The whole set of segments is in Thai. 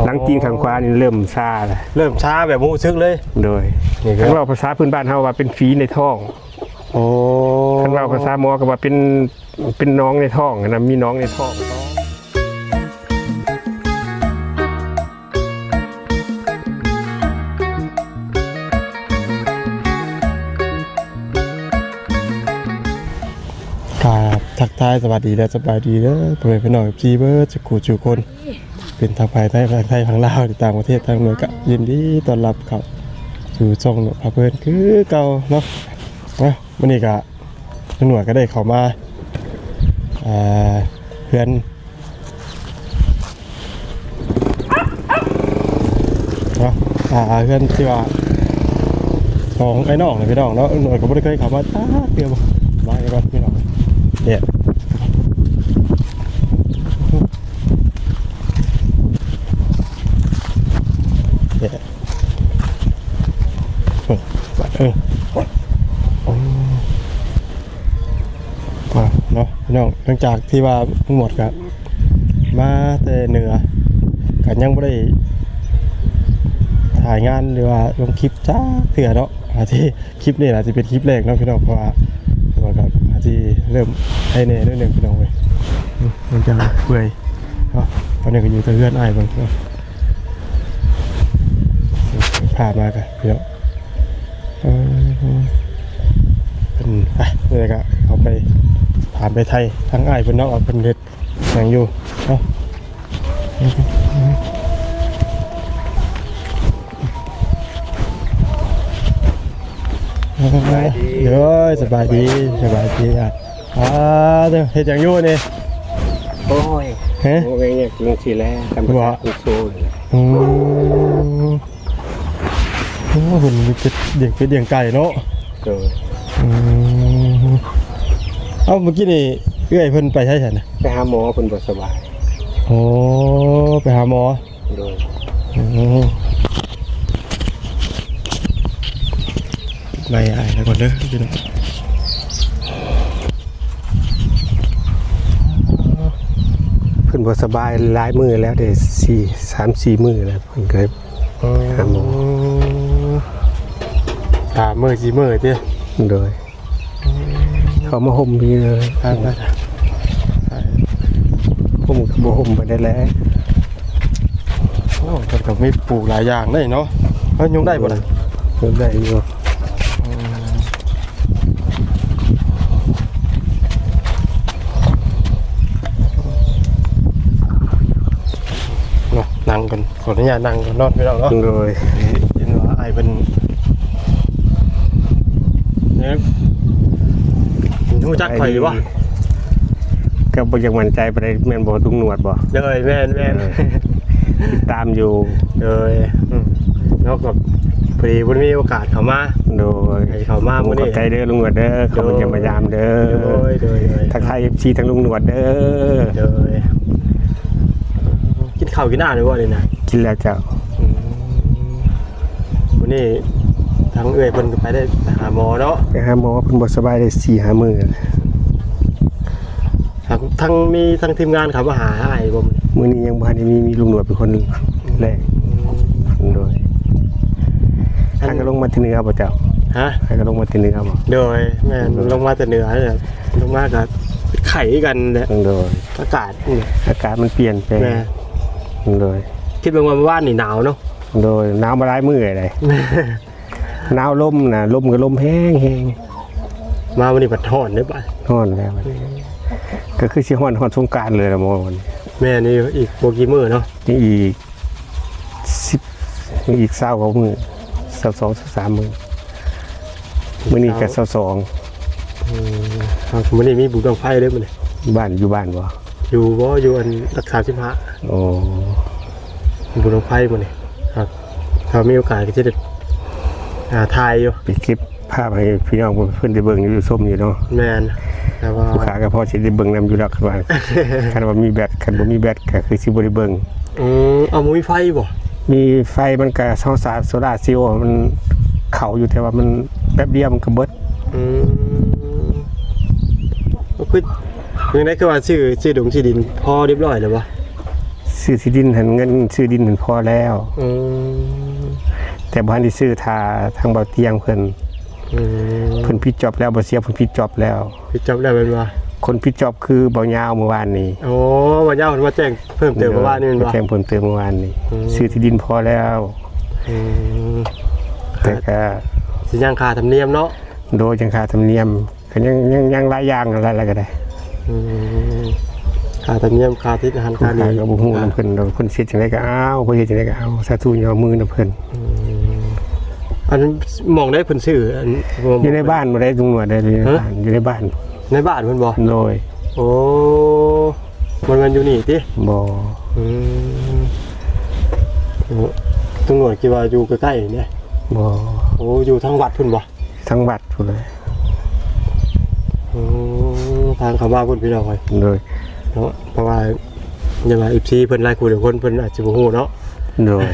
หลังจริงข้างขวานี่เริ่มชาแล้วเริ่มช้าแบบมูซึกเลยโดยคันว่าภาษาพื้นบ้านเฮาว่าเป็นฝีในท้องโอ้คันว่าภาษาหมอก็ว่าเป็นน้องในท้องนะมีน้องในท้องครับทักทายสวัสดีและสบายดีเด้อพ่อแม่พี่น้องพี่เบิร์ดจะขู่จูคนเป็นทางภายใต้ทางฝั่งลาวต่างประเทศทางเหนือก็ยินดีต้อนรับเขาสู่ช่องพาเพื่อนคือเก่าเนาะวันนี้ก็หน่วยก็ได้เข้ามาเพื่อนเนาะเพื่อนที่ว่าของไอ้น้องเลยพี่น้องเนาะหน่วยก็ไม่ได้เคยเข้ามาตาเดียวมาไอ้บ้านพี่น้องเนี่ยเนาะพี่น้องหลังจากที่ว่าหมดกับมาแต่เหนือกันยังไม่ได้ถ่ายงานหรือว่าลงคลิปจ้าเถื่อเนาะที่คลิปนี้อาจจะเป็นคลิปแรกเนาะพี่น้องเพราะว่ากับอาจจะเริ่มให้เน่ด้วยหนึ่งพี่น้องเลยมันจะเปื่อยเนาะตอนนี้ก็อยู่ตัวเพื่อนไอ้บ้างเนาะผ่านมากันพี่น้องเป็นไปเลยก็เอาไปผ่านไปไทยทั้งไอ้เป็นน้องเอาเป็นเด็ดอย่างอยู่เนาะสบายดีเด้อสบายดีอ่ะเดี๋ยวเฮ็ดอย่างอยู่นี่โอ้ยฮะโอ้ยเนี่ยกินทีแรกทำว่าโซ่เลยโอ้หุ่นมันจะเดี่ยงเป็นเดี่ยงไก่เนาะเอ้าเมื่อกี้นี่เอื้อยเพิ่นไปใช่ไหมไปหาหมอเพิ่นบ่สบายโอ้ไปหาหมอโดยไม่ไอ้แล้วก่อนเด้อพี่น้องเพิ่นบ่สบายหลายมื้อแล้วได้3-4 มื้อแล้วเพิ่นเคยหาหมอ3 มื้อ4 มื้อติโดยเขามาห่มพี่เลยห่มกับบ่ห่มไปได้แล้วโอ้แต่ก็มีปลูกหลายอย่างได้เนาะยงได้บ่ล่ะยงได้อยู่นั่งกันขออนุญาตนั่งกันนอนไม่ได้เนาะโดยยินว่าไอ้เป็นเนี่ยรู้จักใครวะก็บ่อยากมั่นใจไปได้แม่นบ่ตุ้งหนวดบ่เลยแม่นติดตามอยู่เลยแล้วก็พอดีวันมีโอกาสเข้ามาโดยเข้ามามื้อนี้ใจเด้อลุงหนวดเด้อเขาจะมายามเด้อโดยทักทาย FC ทั้งลุงหนวดเด้อกินข้าวกินอาหารหรือว่าเลยนะกินแล้วเจ้าวันนี้ทั้งเอื้อยเพิ่นไปได้หาหมอเนาะไปหาหมอเพิ่นบ่สบายได้4-5 มื้อทั้งมีทั้งทีมงานเขามาหาไอ้บ่มื้อนี้ยังบ่ทันได้มีลุงหนวดเป็นคนแรกโดยให้ก็ลงมาที่เหนือบ่เจ้าฮะให้ก็ลงมาที่เหนือบ่โดยแม่ลงมาแต่เหนือเนี่ยลงมาก็ไข่กันแหละโดยอากาศมันเปลี่ยนไปโดยคิดว่าบ้านนี่หนาวเนาะโดยหนาวมาหลายมื้อเลยหนาวลมนะลมก็ลมแห้งมาวันนี้ปัดร้อนได้ป่ะร้อนแล้วก็คือสิฮ้อนสงกรานต์เลยละหมอแม่นี่อีกบ่กี่มื้อเนาะอีก20กว่ามื้อ22-23 มื้อมื้อนี้ก็22มื้อนี้มีบุญบั้งไฟเด้อมื้อนี้อยู่บ้านบ่อยู่อันรักษา15โอ้บุญบั้งไฟมื้อนี้ครับถ้ามีโอกาสก็จะได้ถ่ายอยู่ไปคลิปภาพให้พี่น้องเพิ่นได้เบิ่งอยู่ชมอยู่เนาะแม่นแต่ว่าลูกค้าก็พอสิได้เบิ่งนำอยู่ดอกคันว่ามีแบตคันบ่มีแบตก็คือสิบ่ได้เบิ่งเอามีไฟบ่มีไฟมันก็โซล่าร์เซลล์มันเข้าอยู่แต่ว่ามันแป๊บเดียวมันก็เบิดก็คือยังได้คือว่าชื่อดงชื่อดินพอเรียบร้อยแล้วบ่ส ซื้อที่ดินหันเงินซื้อดินหันพอแล้ว แต่บ้านที่ซื้อทาทางเบาเตียงเพิ่นพิดจอบแล้วบ่เสียเพิ่นพิดจอบแล้ว พิดจอบแล้วเป็นว่าคนพิดจอบคือเบายาวเมื่อวานนี้โอ้เบายาวเพิ่นมาแจ้งเพิ่มเติมเมื่อวานนี้แจ้งเพิ่มเติมเมื่อวานนี้ซื้อที่ดินพอแล้วแต่ก็สิยังค่าธรรมเนียมเนาะโดยยังค่าธรรมเนียมก็ยังหลายอย่างอะไรก็ได้ค่าธรรมเนียมค่าทิศอาหารค่านี้ก็บ่ฮู้นำเพิ่นเพิ่นเฮ็ดจังได๋ก็เอาเพิ่นเฮ็ดจังได๋ก็เอาสาธุยอมือนำเพิ่นอันนั้นมองได้เพิ่นชื่ออยู่ในบ้านบ่ได้ตรงหนวดได้อยู่ในบ้านเพิ่นบ่โดยโอ้มันอยู่นี่ติบ่ตรงหนวดคิดว่าอยู่ใกล้ๆนี่บ่โอ้อยู่ทางวัดเพิ่นบ่ทางวัดพุ่นเลยทางเขาบ้านเพิ่นพี่น้องเอ้ยโดยเนาะเพราะว่าอย่างว่า FC เพิ่นหลายคู่หลายคนเพิ่นอาจจะบ่ฮู้เนาะโดย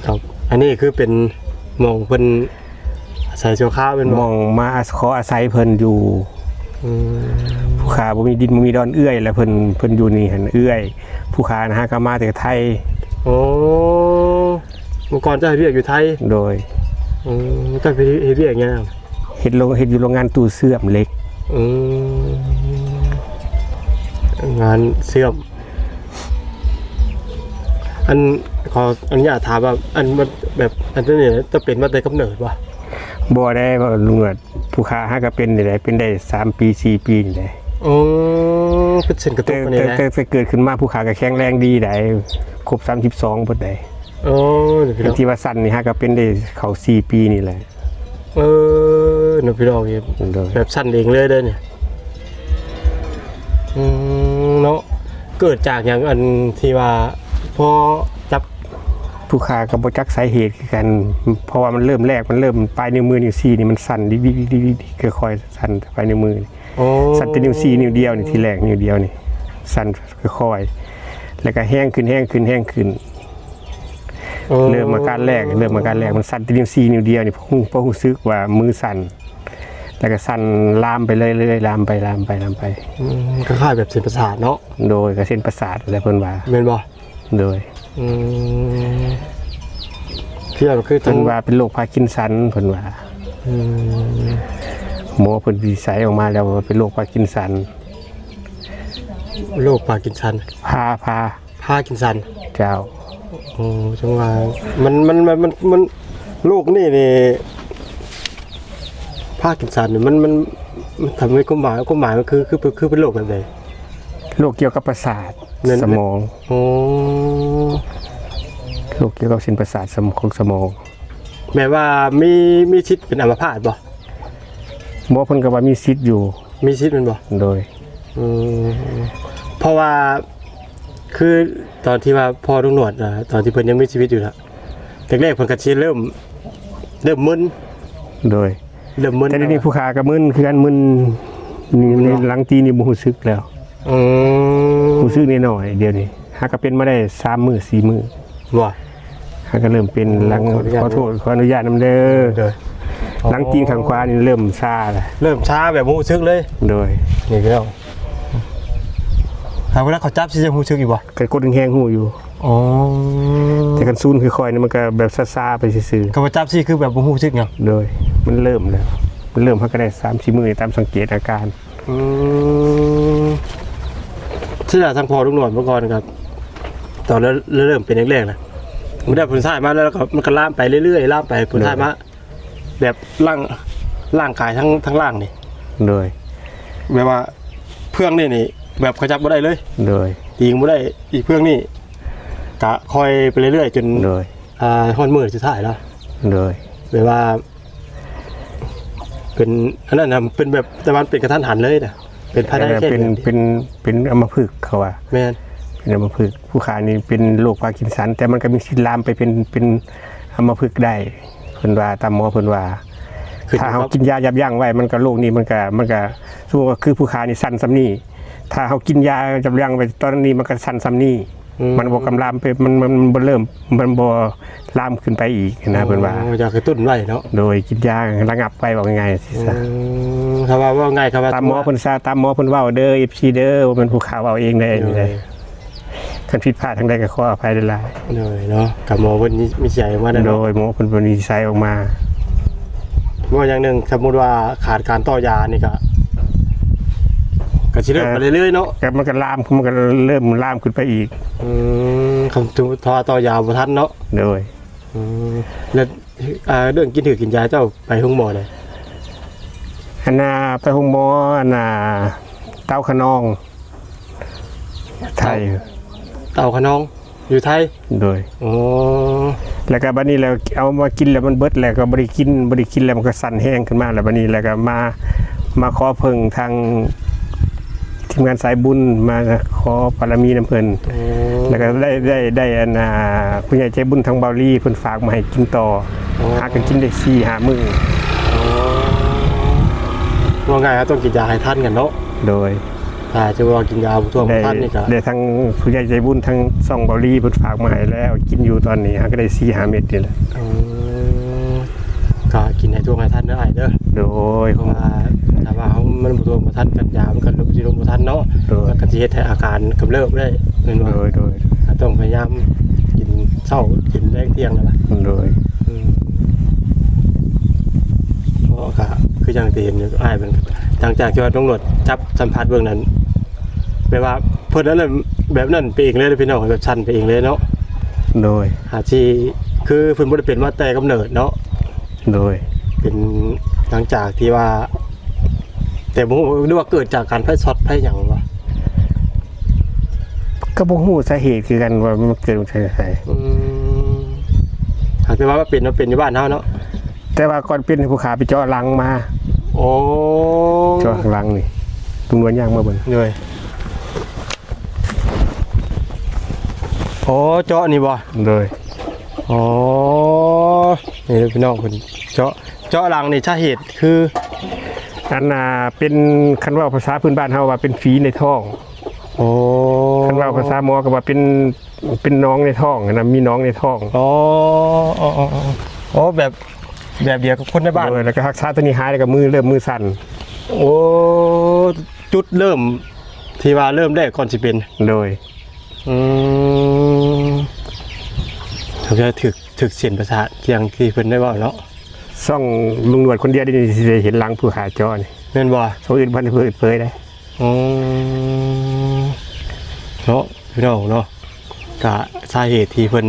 ครับอันนี้คือเป็นมองเพิ่นอาศัยชั่วคราวเป็นมองมาขออาศัยเพิ่นอยู่ผู้ค้าบ่มีดินบ่มีดอนเอื้อยแล้วเพิ่นอยู่นี่หั่นเอื้อยผู้ค้านะฮะก็มาแต่ไทยโอ้เมื่อก่อนเจ้าเฮ็ดเวียกอยู่ไทยโดยเจ้าไปเฮ็ดเวียกหยังเฮ็ดอยู่โรงงานตู้เสื่อมเล็กงานเสื่อมอันขออนุญาตถามว่าอันมันแบบอันนี้จะเป็นมาแต่กำเนิดป่ะบ่ได้ว่าลุงผู้ค้าหาก็เป็นนี่แหละเป็นได้3ปี4ปีนี่แหละเป็นเส้นกระตุกอันนี้นะแต่เกิดขึ้นมาผู้ค้าก็แข็งแรงดีได้ครบ32เพิ่นได้ที่ว่าสั้นนี่ฮะก็เป็นได้เข้า4ปีนี่แหละน้องพี่น้องแบบสั้นเองเลยเด้อเนี่ยเนาะเกิดจากอย่างอันที่ว่าพอจับผู้ค้ากับบ่จักสาเหตุคือกันเพราะว่ามันเริ่มปลายนิ้วมือนิ้ว4นี่มันสั่นดิค่อยๆสั่นปลายนิ้วมือสั่นแต่นิ้ว4นิ้วเดียวนี่ทีแรกนิ้วเดียวนี่สั่นค่อยๆแล้วก็แห้งขึ้นเริ่มอาการแรกมันสั่นแต่นิ้ว4นิ้วเดียวนี่พอรู้สึกว่ามือสั่นแล้วก็สั่นลามไปเรื่อยๆลามไปคล้ายๆแบบเส้นประสาทเนาะโดยก็เส้นประสาทอะไรเพิ่นว่าแม่นบ่โดยเพื่อนคือเพิ่นว่าเป็นโรคพาร์กินสันเพิ่นว่าหมอเพิ่นวิจัยออกมาแล้วว่าเป็นโรคพาร์กินสันพากินสันเจ้าจังว่ามันโรคนี่พากินสันมันทำให้ความหมายมันคือเป็นโรคแบบใดโรคเกี่ยวกับประสาทสมองโรคเกี่ยวกับเส้นประสาทของสมองแม้ว่ามีสิทธิ์เป็นอัมพาตบ่หมอเพิ่นก็ว่ามีสิทธิ์อยู่มีสิทธิ์มันบ่โดยเพราะว่าคือตอนที่ว่าพ่อลุงหนวดตอนที่เพิ่นยังมีชีวิตอยู่นะแรกๆเพิ่นก็สิเริ่มมึนโดยแต่ทีนี้ผู้ค้าก็มึนคือกันมึนนี่หลังตีนี่บ่รู้สึกแล้วรู้สึกนิดหน่อยเดี๋ยวนี้หาก็เป็นมาได้3มื้อ4มื้อว่าหาก็เริ่มเป็นหลังขอโทษขออนุญาตนำเด้อหลังตีนข้างขวานี่เริ่มชาแล้วเริ่มชาแบบรู้สึกเลยโดยนี่แล้วเวลาเขาจับสิจะรู้สึกอยู่บ่ก็กดแห้งหูอยู่แต่กันซูนคือคอยนี่มันก็แบบซ่าๆไปซื่อๆเขาจับสิคือแบบบ่รู้สึกหยังโดยมันเริ่มแล้วเฮาก็ได้3-4มื้อตามสังเกตอาการที่ทางพอลุงหนวดเมื่อก่อนครับตอนเริ่มเป็นแรกๆนะมันได้ผลท้ายมาแล้วก็มันก็ล่ามไปเรื่อยๆล่ามไปผลท้ายมาแบบร่างกายทั้งล่างนี่โดยแบบว่าเพื่องนี่แบบเขาจับบ่ได้เลยโดยยิงบ่ได้อีกเพื่องนี่กะคอยไปเรื่อยๆจนโดยฮอดมื้อสุดท้ายแล้วโดยแบบว่าเป็นอันนั้นนะเป็นแบบแต่มันเป็นกระทันหันเลยนะเป็นภายในแค่เป็นอัมพฤกษ์เขาว่าแม่นเป็นอัมพฤกษ์ผู้ค้านี่เป็นโรคพาร์กินสันแต่มันก็มีสิทธิ์ลามไปเป็นอัมพฤกษ์ได้เพิ่นว่าตามหมอเพิ่นว่าถ้าเฮากินยายับยั้งไว้มันก็โรคนี้มันก็สมมุติว่าคือผู้ค้านี่สั่นซ้ำนี่ถ้าเฮากินยายับยั้งไว้ตอนนี้มันก็สั่นซ้ำนี่มันบ่กำลามไปมันบ่เริ่มมันบ่ลามขึ้นไปอีกนะเพิ่นว่าจะกระตุ้นไว้เนาะโดยกินยาระงับไปว่าง่ายๆสิซะคำว่าง่ายคำว่าตามหมอเพิ่นเว้าเด้อ FC เด้อมันผู้ค้าเว้าเองได้นี่ได้ คันผิดพลาดทางใดก็ขออภัยหลาย เลยเนาะกับหมอเพิ่นมีใจมาได้ ๆโด เนาะ ยหมอเพิ่นบ่มีไซออกมา ว่าอย่างหนึงสมมุติว่าขาดการต่อยานี่ก็สิเริ่มไปเรื่อยๆเนาะ ก็มันก็ลามมันก็เริ่มลามขึ้นไปอีก คำต่อยาบ่ทันเนาะ โดย แล้วเรื่องกินยาเจ้าไปห้องหมอเลย อันน่ะไปห้องหมออันน่ะเต้าขนองไทย เต่าขนองอยู่ไทย โดย อ๋อ แล้วก็บัดนี้เราเอามากินแล้วมันเบิดแล้วก็บ่ได้กินแล้วมันก็สั่นแห้งขึ้นมาแล้วบัดนี้แล้วก็มาขอเพิ่งทางทีมงานสายบุญมาขอบารมีน้ำเพิ่นแล้วก็ได้อันน่ะผู้ใหญ่ใจบุญทางเบาลี่เพิ่นฝากมาให้กินต่อหากันกินได้4-5 มื้อ ว่าไงครับต้องกินยาให้ท่านกันเนาะ โดย ถ้าจะว่ากินยาทั่วของท่านนี่ก็ ได้ทั้งผู้ใหญ่ใจบุญทั้งซ่องเบาลี่เพิ่นฝากมาให้แล้วกินอยู่ตอนนี้หาก็ได้4-5 เม็ดนี่แหละ ก็กินให้ทั่วให้ท่านได้เด้อ โดย เพราะว่าถ้าว่ามันบ่ทั่วบ่ทันกันยามันก็ลบสิลงบ่ทันเนาะมันก็สิเฮ็ดให้อาการกำเริบได้แม่นบ่ โดย ก็ต้องพยายามกินเช้ากินแลงเที่ยงนั่นล่ะ โดย เพราะก็คืออย่างที่เห็นอยู่อ้ายเป็นหลังจากที่ว่าตำรวจจับสัมภาษณ์เบื้องนั้นแปลว่าเพิ่นนั้นแบบนั้นไปเองเลยพี่น้องแบบชันไปเองเลยเนาะ โดย หาที่คือเพิ่นบ่ได้เป็นมาแต่กำเนิดเนาะ โดย เป็นหลังจากที่ว่า แต่บ่รู้ว่าเกิดจากการไฟช็อตไฟหยังวะ ก็บ่ฮู้สาเหตุคือกันว่ามันเกิดจากไส หากแต่ว่าเป็นอยู่บ้านเฮาเนาะ แต่ว่าก่อนเป็นผู้ขาไปเจาะหลังมา โอ้ เจาะข้างหลังนี่ลุงนวลย่างมาเบิ่ง เลยโอ้เจาะนี่บ่ โดย อ๋อนี่พี่น้องคนเจาะหลังนี่สาเหตุคือ อันน่ะเป็นคันว่าภาษาพื้นบ้านเฮาว่าเป็นฝีในท้อง โอ้ คันว่าภาษาหมอก็ว่าเป็นน้องในท้องนะมีน้องในท้อง อ๋ออ๋อแบบเดียวกับคนในบ้าน โดยแล้วก็รักษาตัวนี้หายแล้วก็เริ่มมือสั่น โอ้จุดเริ่มที่ว่าเริ่มแรกก่อนสิเป็น โดย เขาจะถึกเสียนประสาทเกียงที่เพิ่นได้เว้าเนาะ ซ่องลุงนวลคนเดียวได้เห็นหลังผู้ขาเจาะนี่ แม่นบ่ โซอื่นบ่ได้เผยได้ อ๋อเนาะพี่น้องเนาะกะสาเหตุที่เพิ่น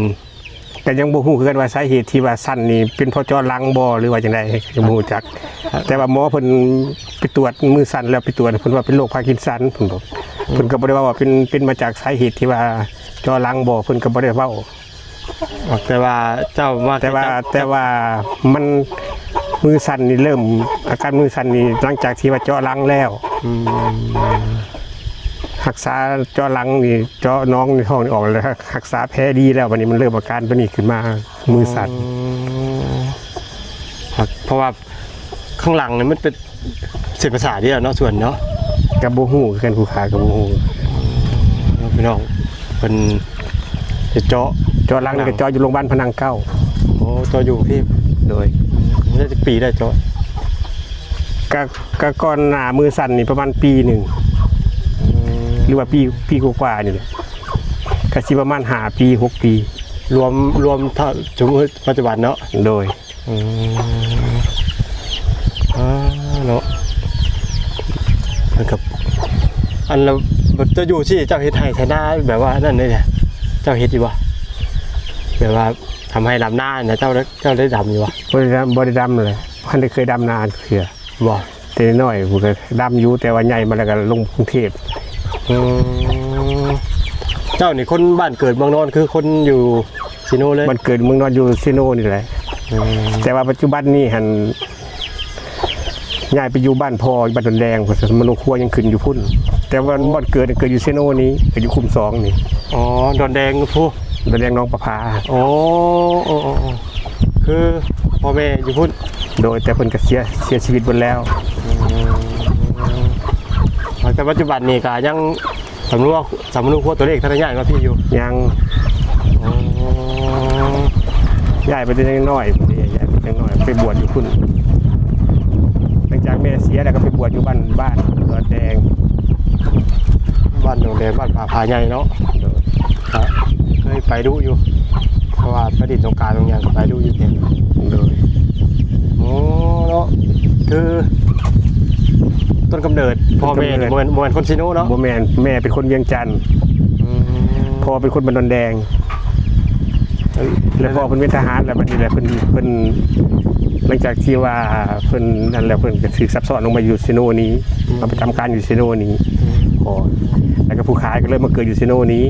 แต่ยังบ่ฮู้คือกันว่าสาเหตุที่ว่าสั่นนี่เป็นเพราะเจาะหลังบ่หรือว่าจังไดยังบ่ฮู้จัก แต่ว่าหมอเพิ่นไปตรวจมือสั่นแล้วไปตรวจเพิ่นว่าเป็นโรคพาร์กินสันเพิ่นบอกเพิ่นก็บ่ได้ว่าเป็นมาจากสาเหตุที่ว่าเจาะหลังบ่เพิ่นก็บ่ได้เว้า แต่ว่าเจ้ามา แต่ว่ามันมือสั่นนี่เริ่มอาการมือสั่นนี่หลังจากที่ว่าเจาะหลังแล้วรักษาเจาะหลังนี่เจาะน้องในท้องนี่ออกแล้วรักษาแพ้ดีแล้ววันนี้มันเริ่มอาการตัวนี้ขึ้นมามือสั่น เพราะว่าข้างหลังเนี่ยมันเป็นเส้นประสาทที่เนาะส่วนเนาะ กับบ่ฮู้คือกันผู้ขากับบ่ฮู้ พี่น้องเป็นจะเจาะ เจาะหลังนี่ก็เจาะอยู่โรงพยาบาลพนังเก้า โอ้เจาะอยู่ที่ โดย ไม่ได้จะปีได้เจาะ ก็ก่อนหน้ามือสั่นนี่ประมาณปีหนึ่งหรือว่าปีกว่าๆนี่แหละก็สิประมาณ5 ปี6 ปี รวมถ้าสมมติปัจจุบันเนาะ โดย เนาะนะครับอันเราจะอยู่ที่เจ้าเฮ็ดไห้ไถนาแบบว่านั่นเลยเนี่ยเจ้าเฮ็ดดีวะแบบว่าทำให้ดำหน้าเนี่ยเจ้าได้ดำอยู่วะ บ่ได้ดำเลยพันได้เคยดำนานเถื่อ บ่ แต่น้อยผมก็ดำอยู่แต่ว่าใหญ่มาแล้วก็ลงกรุงเทพ เจ้านี่คนบ้านเกิดเมืองนอนคือคนอยู่ซิโนเลย มันเกิดเมืองนอนอยู่ซิโนนี่แหละแต่ว่าปัจจุบันนี่หันย้ายไปอยู่บ้านพ่อบ้านดอนแดงเพราะมโนครัวยังขึ้นอยู่พุ่นแต่ว่าบ้านเกิดอยู่ซิโนนี้เกิดอยู่คุม2นี่ อ๋อดอนแดงผู้ ดอนแดงน้องประภา อ๋อคือพ่อแม่อยู่พุ่น โดยแต่เพิ่นก็เสียชีวิตหมดแล้ว แต่ปัจจุบันนี่ก็ยังสำนึกว่าตัวเลขทางญาติว่าพี่อยู่ ยังย้ายไปแต่ยังน้อยพุ่นนี่ย้ายไปแต่ยังน้อยไปบวชอยู่พุ่นหลังจากแม่เสียแล้วก็ไปบวชอยู่บ้านดอนแดง บ้านดอนแดงบ้านผาใหญ่เนาะ ครับเคยไปดูอยู่เพราะว่าประดิษฐ์สงกรานต์ตรงอย่างก็ไปดูอยู่เพียง โดย โอ้เนาะคือต้นกำเนิดพ่อแม่เนี่ยเหมือนคนซิโนเนาะ บ่แม่นแม่เป็นคนเวียงจันทน์พ่อเป็นคนบันดอนแดงแล้วพ่อเพิ่นเป็นทหารแล้วบัดนี้แหละเพิ่นหลังจากที่ว่าเพิ่นนั่นแหละเพิ่นก็ถูกซับซ้อนลงมาอยู่ซิโนนี้มาประจำการอยู่ซิโนนี้พอแล้วก็ผู้ขายก็เลยมาเกิดอยู่ซิโนนี้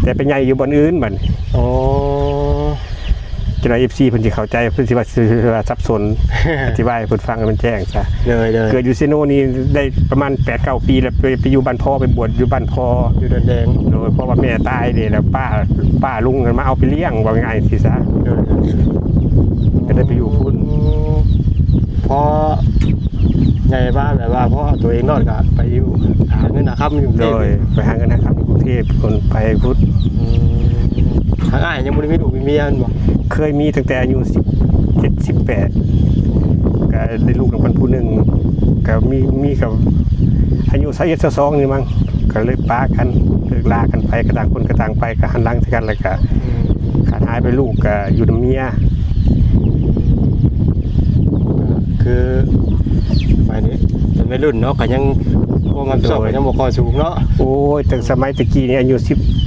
แต่เป็นใหญ่อยู่บอนอื่นบัดนี้ โอ้ จะได้ FC เพิ่นสิเข้าใจเพิ่นสิว่าสับสน อธิบายให้เพิ่นฟังให้มันแจ้งซะ เลย เกิดอยู่ซิโนนี้ได้ประมาณ 8-9 ปีแล้วไปอยู่บ้านพ่อไปบวชอยู่บ้านพ่อ อยู่แดง โดยเพราะว่าแม่ตายเด้แล้วป้าลุงกันมาเอาไปเลี้ยงว่าง่ายสิซะ เลย ก็ได้ไปอยู่พุ่น พอใหญ่บ้านแบบว่าพ่อตัวเองนอดก็ไปอยู่หาเงินนะครับอยู่กรุง โด เทพ ยไปหากันนะครับที่กรุงเทพคนไปพุทธ ทางอ้ายยังบ่ได้มีลูกมีเมียมันบ่ เคยมีตั้งแต่อายุ17-18ก็ได้ลูกกับคนผู้หนึ่งก็มีกับอายุ21-22นี่มั้งก็เลยปากันเลิกลากันไปกระต่างคนกระต่างไปก็หันหลังใส่กันแล้วก็ขาดหายไปลูกก็อยู่กับเมีย คือไปนี้เป็นวัยรุ่นเนาะก็ยังพวกมันสอบก็ยังบ่ค่อยสูงเนาะ โอ้ยแต่สมัยตะกี้นี่อายุ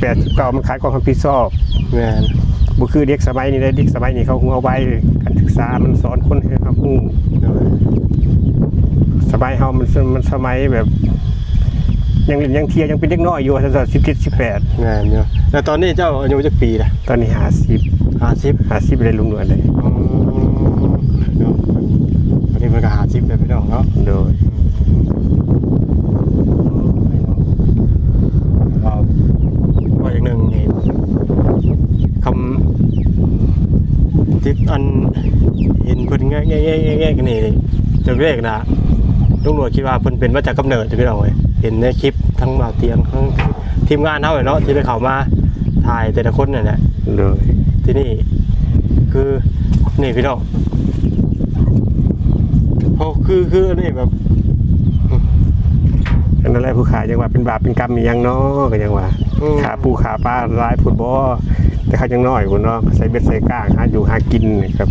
18-19มันขายกองคำพิซอบ แม่น บ่คือเด็กสมัยนี้ได้เด็กสมัยนี้เขาหัวไวการศึกษามันสอนคนให้เขาฮู้ โดย สมัยเฮามันสมัยแบบยังเล่นยังเที่ยวยังเป็นเด็กน้อยอยู่สัก17-18 แม่นอยู่แล้วตอนนี้เจ้าอายุจักปีล่ะ ตอนนี้50ได้ลุงหนวดเลย เนาะตอนนี้มันก็50แล้วพี่น้องเนาะ โดย ว่าอย่างหนึ่งนี่คำที่อันเห็นเพิ่นแง่กันนี่จะเรียกนะลุงหนวดคิดว่าเพิ่นเป็นมาจากกำเนิดพี่น้องเว้ยเห็นในคลิปทั้งบ่าวเตียงทั้งทีมงานเฮาเนาะที่ได้เข้ามาถ่ายแต่ละคนนั่นแหละ โดย ที่นี่คือนี่พี่น้องพอคือนี่แบบ อันนั้นแหละผู้ขายยังว่าเป็นบาปเป็นกรรมอีหยังเนาะก็ยังว่าขาปูขาปลาหลายพุ่นบ่แต่เขายังน้อยพุ่นเนาะใส่เบ็ดใส่ก้างหาอยู่หากินนี่ครับ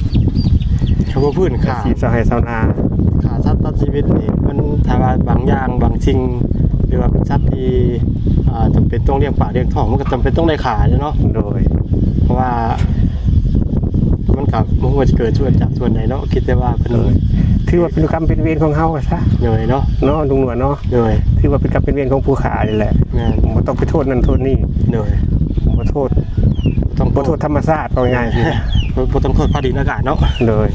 เขาบ่พื้นขา สีเสาให้เสานา ขาสัตว์ตัดชีวิตนี่มันถ้าว่าบางอย่างบางสิ่งหรือว่าเป็นสัตว์ที่จำเป็นต้องเลี้ยงปากเลี้ยงท้องมันก็จำเป็นต้องได้ขาเนาะ โดย เพราะว่ามันกับมันว่าจะเกิดส่วนจากส่วนไหนเนาะคิดแต่ว่าเพิ่น ถือว่าเป็นกรรมเป็นเวรของเฮาซะ เหนื่อยเนาะ เนาะลุงหนวดเนาะ เหนื่อย ถือว่าเป็นกรรมเป็นเวรของผู้ขายนี่แหละ งาน บ่ต้องไปโทษนั่นโทษนี่ เหนื่อย บ่โทษ ต้อง บ่โทษธรรมชาติว่าง่ายสิ บ่ต้องโทษพอดีอากาศเนาะ โดย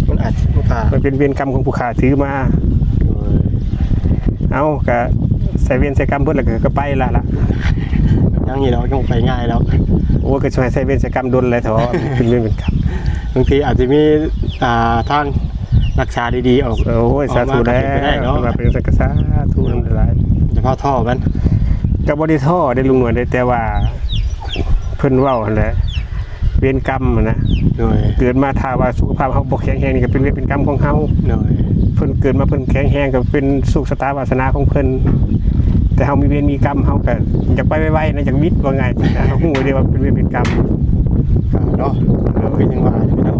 มันอาจโอกาส มันเป็นเวรกรรมของผู้ขาถือมา เอาก็ใส่เวรใส่กรรมเพิ่นแล้วก็ไปละล่ะ ยังนี่เนาะยังไปง่ายแล้ว โอ้ก็ช่วยใส่เวรใส่กรรมดนเลยเถอะเป็นเวรเป็นกรรม บางทีอาจจะมีทางรักษาดีๆออก โอ้ยสาธุแล้ ได้ ว เนาะ มาเป็นสักษาทูนหลาย เฉพาะท่อมัน ก็บ่ได้ท้อได้ลุงหนวดได้แต่ว่าเพิ่นเว้าหั่นแหละเวรกรรมอะนะ เหนื่อย เกิดมาถ้าว่าสุขภาพเฮาบ่แข็งแรงนี่ก็เป็นเวรเป็นกรรมของเฮา เหนื่อย เพิ่นเกิดมาเพิ่นแข็งแรงก็เป็นสุขชะตาวาสนาของเพิ่นแต่เฮามีเวรมีกรรมเฮาก็อยากไปไวๆนะอยากวิทย์ว่าไงนะเฮาฮู้ได้ว่าเป็นเวรเป็นกรรม เนาะเป็นยังว่าพี่น้อง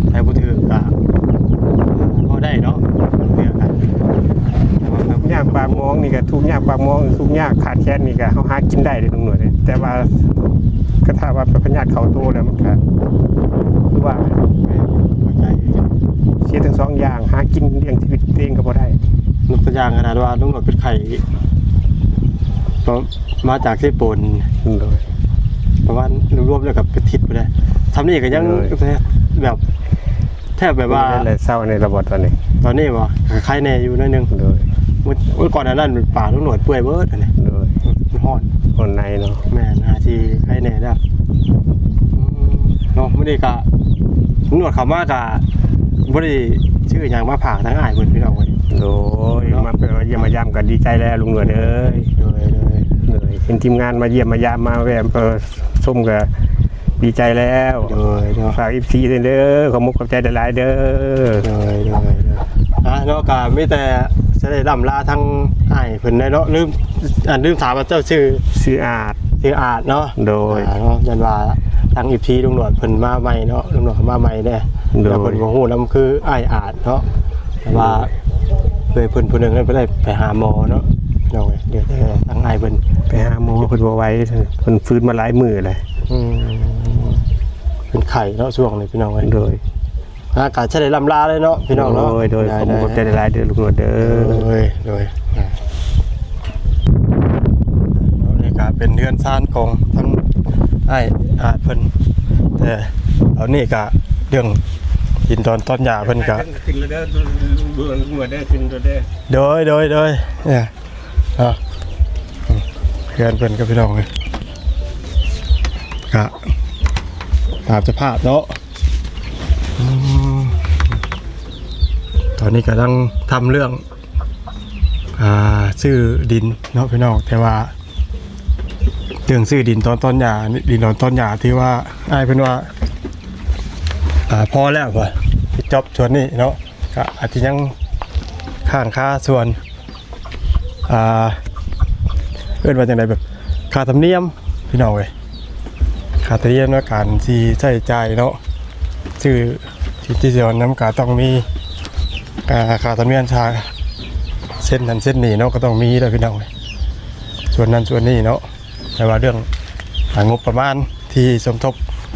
ใช้บ่ถือกะพอได้เนาะเพื่อกันแต่ว่า ยากปากมองนี่ก็ทุกข์ยากปากมองทุกข์ยากขาดแคลนนี่ก็เฮาหากินได้เด้ลุงหนวดเด้แต่ว่าก็ถ้าว่าเป็นพญาติเขาโตแล้วมันก็คือว่า เข้าใจ เสียทั้งสองอย่างหากินเลี้ยงชีวิตตัวเองก็บ่ได้ ยกตัวอย่างขนาดว่าลุงหนวดเป็นไข่มาจากที่ปน โดย ประมาณรวมๆแล้วกับเป็นทิศไปเลยทำนี่ก็ยังแบบแทบแบบว่า นั่นแหละเศร้าในระบบตอนนี้ ตอนนี้ว่าใครแน่อยู่นั่นนึง โดย เมื่อก่อนนั้นเป็นป่าลุงหนวดเปื่อยเบิดอันนี้ โดย มันฮอด คนในเนาะ แม่นหาทีใครแน่ได้เนาะไม่ได้กะลุงหนวดเขามากะบ่ได้ชื่ออย่างมาผ่าทั้งอ้ายเพิ่นพี่น้องเว้ย โดยมาเป็นเยี่ยมมายามกันดีใจแล้วลุงหนวดเอ้ย เลย เลยเห็นทีมงานมาเยี่ยมมายามมาแวะส้มก็ดีใจแล้ว เลยเนาะ ฝากอีพีเด้อขอมุกกับใจหลายๆเด้อ เลยเนาะกะไม่แต่ จะได้ล่ำลาทั้งอ้ายเพิ่นได้เนาะลืมถามว่าเจ้าชื่อ ชื่ออาจ อาจเนาะ โดย เนาะยันว่าทางอีพีลุงหนวดเพิ่นมาใหม่เนาะลุงหนวดมาใหม่เด้ โดย แล้วเพิ่นบ่ฮู้นำคืออ้ายอาจเนาะแต่ว่าเคยเพิ่นผู้หนึงนั้นไปได้ไปหาหมอเนาะเนาะเดี๋ยวแต่ทางอ้ายเพิ่น ไปหาหมอเพิ่นบ่ไหว้เพิ่นฟื้นมาหลายมื้อเลย เป็นไข่เนาะช่วงนี้พี่น้องเอ้ย โดย อากาศจะได้ลำลาเลยเนาะพี่น้องเนาะ โดยขอบคุณใจหลายๆเด้อลุงหนวดเด้อ โดยนี่ก็เป็นเดือนซ่านของทั้งไอ้อาจเพิ่นแต่ตอนนี้ก็เรื่องกินตอนหยาเพิ่นก็ ขึ้นแล้วเด้อลุงหนวดเด้อขึ้นเด้อ โดยเนี่ยเพื่อนเพิ่นกับพี่น้องเลยก็ตามสภาพเนาะตอนนี้กำลังทำเรื่องซื้อดินเนาะพี่น้องแต่ว่าเรื่องซื้อดินตอนหญ้าดินตอนหญ้าที่ว่าอ้ายเพิ่นว่าพอแล้วป่ะที่จบส่วนนี้เนาะก็อาจจะยังข้างค่าส่วนเอิ้นว่าจังไดแบบค่าธรรมเนียมพี่น้องเว้ยค่าธรรมเนียมในการที่ใช้จ่ายเนาะซื้อที่สิวันน้ำก็ต้องมีค่าธรรมเนียมชาเส้นนั้นเส้นนี้เนาะก็ต้องมีด้วยพี่น้องเว้ยส่วนนั้นส่วนนี้เนาะแต่ว่าเรื่องงบประมาณที่สมทบ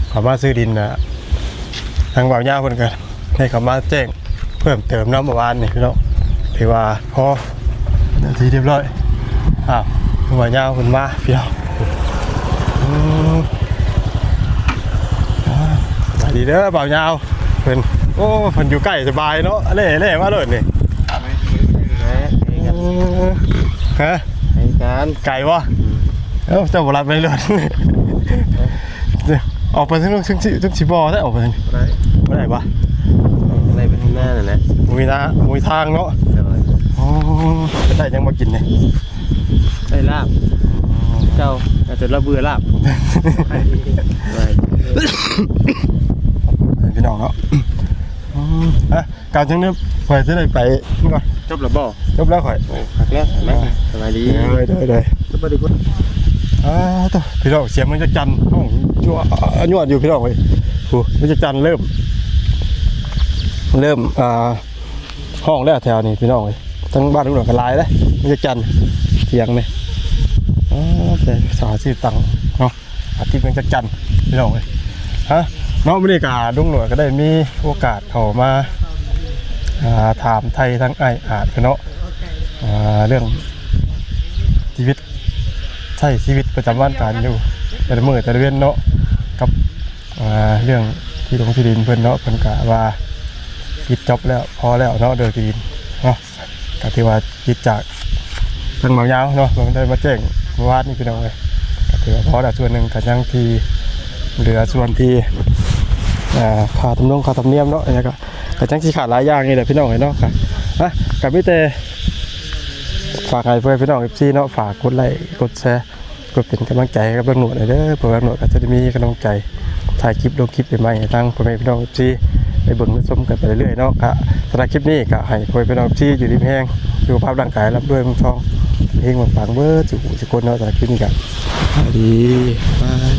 เข้ามาซื้อดินนะทางบ่าวยาวเพิ่นก็ให้เข้ามาแจ้งเพิ่มเติมน้ำประมาณนี่พี่น้องถือว่าพอนาทีเรียบร้อยบ่าวยาวเพิ่นมาพี่น้องสวัสดีเด้อบ่าวยาวเพิ่นโอ้เพิ่นอยู่ใกล้สบายเนาะเล่มาเลยนี่ฮะไก่วะเจ้าบรับไปเลยออกไปทั้งสิบอได้ออกไปทั้งไม่ได้ปะอะไรเป็นหน้าเลยนะมุยทางเนาะอ๋อจะได้ยังมากินเนี่ย ได้ลาบเจ้าอาจจะระเบือลาบ พี่น้องเนาะการจังเนี่ยข่อยจะได้ไปนี่ก่อน จบแล้วบ่ จบแล้วข่อย หักแล้วเห็นไหมสบายดี ได้ สบายดีพุ่น ตัวพี่น้องเสียงมันจะจันห้องยั่วอยู่พี่น้องเลยมันจะจันเริ่มห้องแล้วแถวนี้พี่น้องเลยทั้งบ้านทุกหลังกันลายเลยมันจะจันเสียงเลยแต่สาชื่อตังเนาะอาทิตย์มันจะจันพี่น้องเลยน้องบรรยากาศดุ้งหน่วยก็ได้มีโอกาสเข้ามาถามไทยทั้งไออาจเนาะเรื่องชีวิตใช่ชีวิตประจำวันการอยู่แต่ละมื้อแต่ละเว้นเนาะกับเรื่องที่ลงที่ดินเพิ่นเนาะเพิ่นกะว่าปิดจบแล้วพอแล้วเนาะเดินที่ดินเนาะก็ที่ว่าปิดจากทางเมายาวเนาะมันได้มาแจ้งวาดนี่พี่น้องเลยก็ถือว่าพอแล้วส่วนหนึ่งกับยังที่เหลือส่วนที่ขาดทำเนียมเนาะนี่ก็จังที่ขาดหลายอย่างนี่แหละพี่น้องเลยเนาะค่ะกับพี่เตฝากให้เพื่อนพี่น้องFCเนาะฝากกดไลค์กดแชร์กดเป็นกำลังใจให้กับเรื่องหนวดเด้อเพื่อเรื่องหนวดก็จะได้มีกำลังใจถ่ายคลิปลงคลิปใหม่ๆทั้งเพื่อนพี่น้องFCได้เบิ่งได้ชมกันไปเรื่อยๆเนาะก็สำหรับคลิปนี้ก็ให้เพื่อนพี่น้องFCอยู่ดีแห้งสุขภาพร่างกายรับด้วยมือทองเพลงมันฟังเบอร์จุกคนเนาะสำหรับคลิปนี้ก็ดีบาย